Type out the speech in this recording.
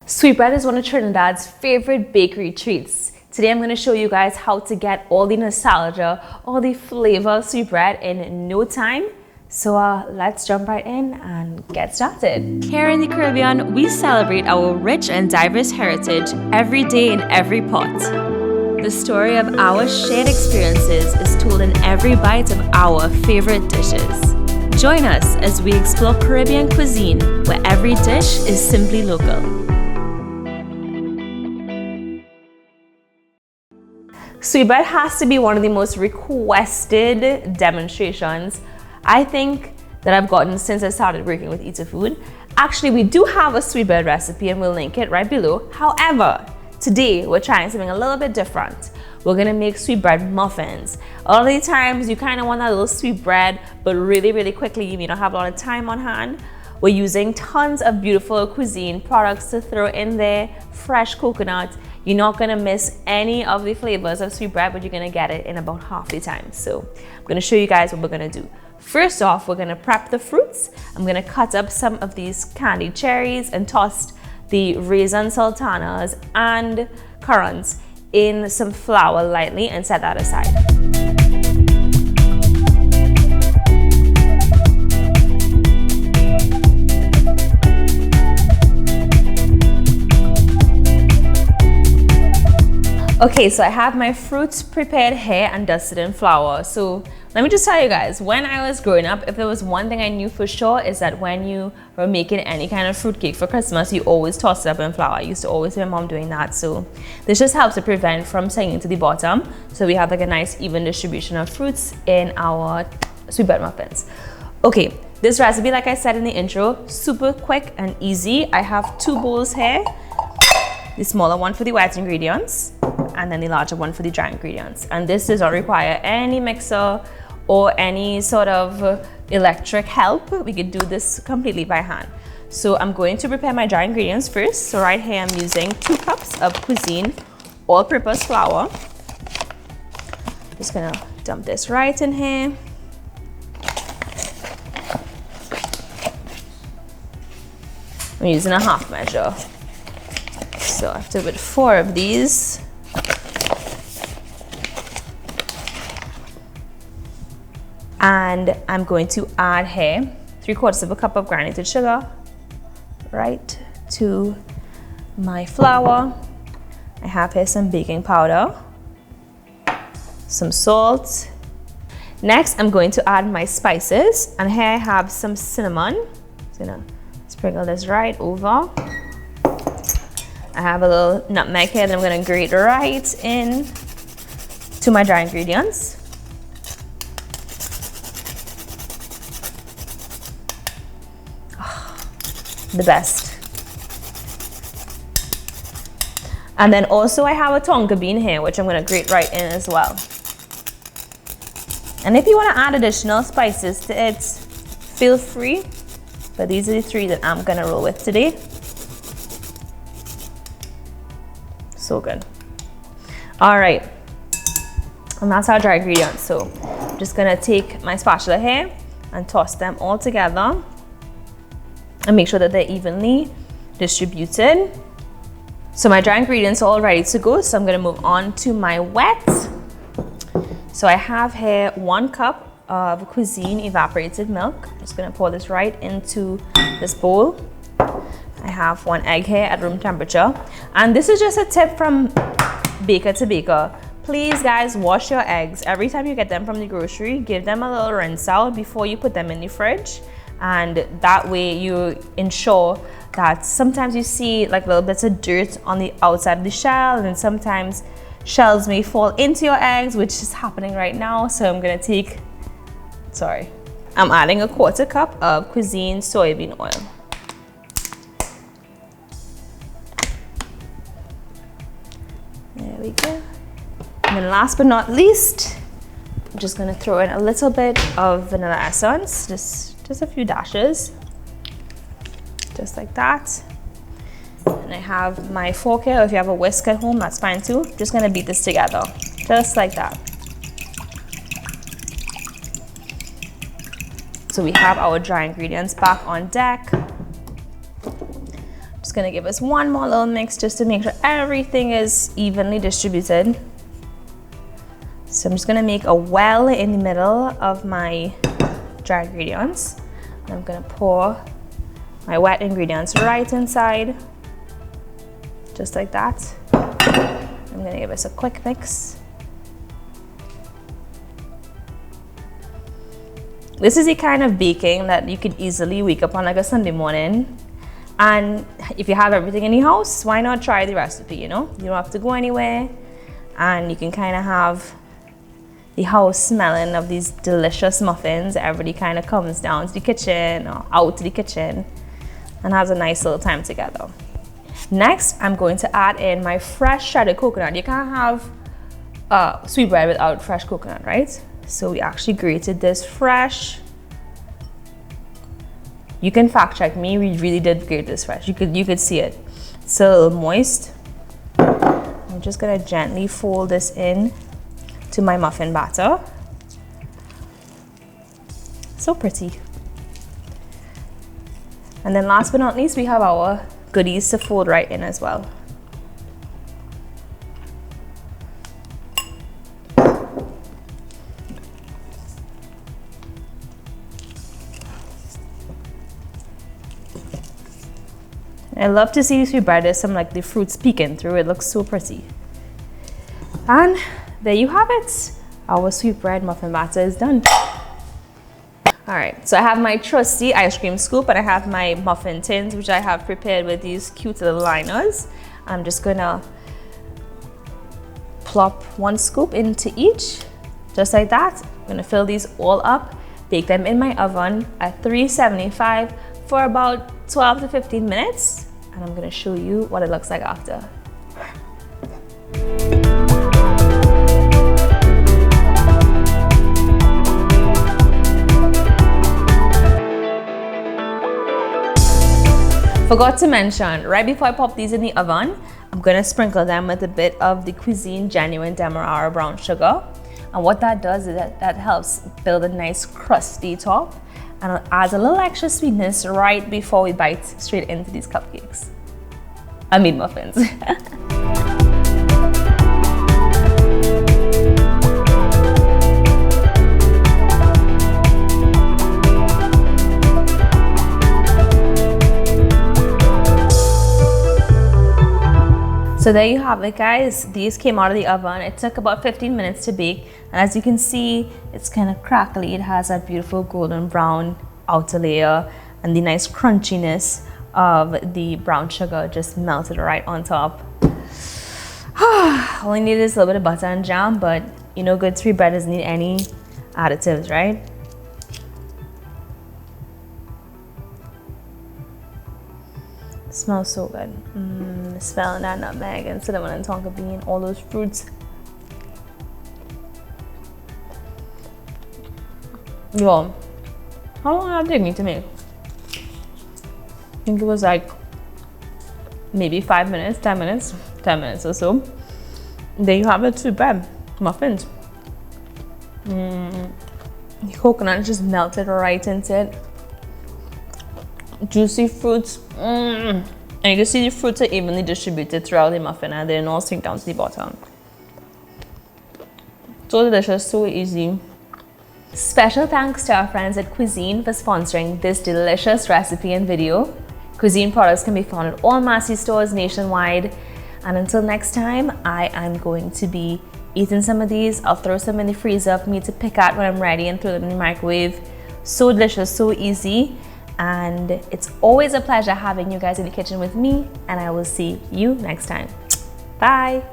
Sweetbread is one of Trinidad's favorite bakery treats. Today I'm going to show you guys how to get all the nostalgia, all the flavor of sweetbread in no time. So let's jump right in and get started. Here in the Caribbean, we celebrate our rich and diverse heritage every day in every pot. The story of our shared experiences is told in every bite of our favorite dishes. Join us as we explore Caribbean cuisine, where every dish is simply local. Sweetbread has to be one of the most requested demonstrations I think that I've gotten since I started working with EatAhFood. Actually, we do have a sweetbread recipe and we'll link it right below. However, today we're trying something a little bit different. We're gonna make sweetbread muffins. A lot of the times you kind of want that little sweetbread, but really quickly you may not have a lot of time on hand. We're using tons of beautiful cuisine products to throw in there, fresh coconut. You're not gonna miss any of the flavors of sweetbread, but you're gonna get it in about half the time. So I'm gonna show you guys what we're gonna do. First off, we're gonna prep the fruits. I'm gonna cut up some of these candied cherries and toss the raisin sultanas and currants in some flour lightly and set that aside. Okay, so I have my fruits prepared here and dusted in flour. So let me just tell you guys, when I was growing up, if there was one thing I knew for sure is that when you were making any kind of fruitcake for Christmas, you always toss it up in flour. I used to always see my mom doing that. So this just helps to prevent from sinking to the bottom. So we have like a nice even distribution of fruits in our sweetbread muffins. Okay, this recipe, like I said in the intro, super quick and easy. I have 2 bowls here. The smaller one for the wet ingredients and then the larger one for the dry ingredients. And this does not require any mixer or any sort of electric help. We could do this completely by hand. So I'm going to prepare my dry ingredients first. So right here I'm using 2 cups of cuisine all-purpose flour. Just gonna dump this right in here. I'm using a half measure. So I have to put 4 of these. And I'm going to add here 3/4 cup of granulated sugar right to my flour. I have here some baking powder, some salt. Next, I'm going to add my spices. And here I have some cinnamon. Just gonna sprinkle this right over. I have a little nutmeg here that I'm gonna grate right in to my dry ingredients. The best. And then also I have a tonka bean here, which I'm gonna grate right in as well. And if you wanna add additional spices to it, feel free, but these are the 3 that I'm gonna roll with today. So good. All right, and that's our dry ingredients. So I'm just gonna take my spatula here and toss them all together and make sure that they're evenly distributed. So my dry ingredients are all ready to go. So I'm gonna move on to my wet. So I have here 1 cup of cuisine evaporated milk. I'm just gonna pour this right into this bowl. I have 1 egg here at room temperature. And this is just a tip from baker to baker. Please guys, wash your eggs. Every time you get them from the grocery, give them a little rinse out before you put them in the fridge. And that way you ensure that sometimes you see like little bits of dirt on the outside of the shell, and sometimes shells may fall into your eggs, which is happening right now. So I'm gonna I'm adding a 1/4 cup of cuisine soybean oil. There we go. And then last but not least, I'm just gonna throw in a little bit of vanilla essence, just a few dashes, just like that. And I have my fork here, or if you have a whisk at home, that's fine too. Just gonna beat this together, just like that. So we have our dry ingredients back on deck. Just gonna give us one more little mix just to make sure everything is evenly distributed. So I'm just gonna make a well in the middle of my dry ingredients. And I'm gonna pour my wet ingredients right inside, just like that. I'm gonna give us a quick mix. This is the kind of baking that you could easily wake up on like a Sunday morning. And if you have everything in the house, why not try the recipe, you know? You don't have to go anywhere, and you can kind of have the house smelling of these delicious muffins. Everybody kind of comes down to the kitchen or out to the kitchen and has a nice little time together. Next, I'm going to add in my fresh shredded coconut. You can't have sweetbread without fresh coconut, right? So we actually grated this fresh. You can fact check me, we really did grate this fresh. You could see it. It's a little moist. I'm just gonna gently fold this in to my muffin batter. So pretty. And then last but not least, we have our goodies to fold right in as well. I love to see sweetbread. There's some like the fruits peeking through. It looks so pretty. And there you have it. Our sweetbread muffin batter is done. All right, so I have my trusty ice cream scoop and I have my muffin tins, which I have prepared with these cute little liners. I'm just gonna plop one scoop into each, just like that. I'm gonna fill these all up, bake them in my oven at 375 for about 12 to 15 minutes. And I'm gonna show you what it looks like after. Forgot to mention, right before I pop these in the oven, I'm gonna sprinkle them with a bit of the Cuisine Genuine Demerara brown sugar. And what that does is that helps build a nice crusty top, and it adds a little extra sweetness right before we bite straight into these cupcakes. I mean muffins. So there you have it, guys. These came out of the oven. It took about 15 minutes to bake. And as you can see, it's kind of crackly. It has that beautiful golden brown outer layer and the nice crunchiness of the brown sugar just melted right on top. All I need is a little bit of butter and jam, but you know, good sweetbread doesn't need any additives, right? Smells so good. Smelling that nutmeg and cinnamon and tonka bean, all those fruits. Yo, how long did that take me to make? I think it was like maybe 5 minutes, 10 minutes, 10 minutes or so. There you have it, sweetbread muffins. The coconut just melted right into it. Juicy fruits, and you can see the fruits are evenly distributed throughout the muffin and they're all sink down to the bottom. So delicious, so easy. Special thanks to our friends at Cuisine for sponsoring this delicious recipe and video. Cuisine products can be found at all Massey stores nationwide. And until next time, I am going to be eating some of these. I'll throw some in the freezer for me to pick out when I'm ready and throw them in the microwave. So delicious, so easy. And it's always a pleasure having you guys in the kitchen with me, and I will see you next time. Bye.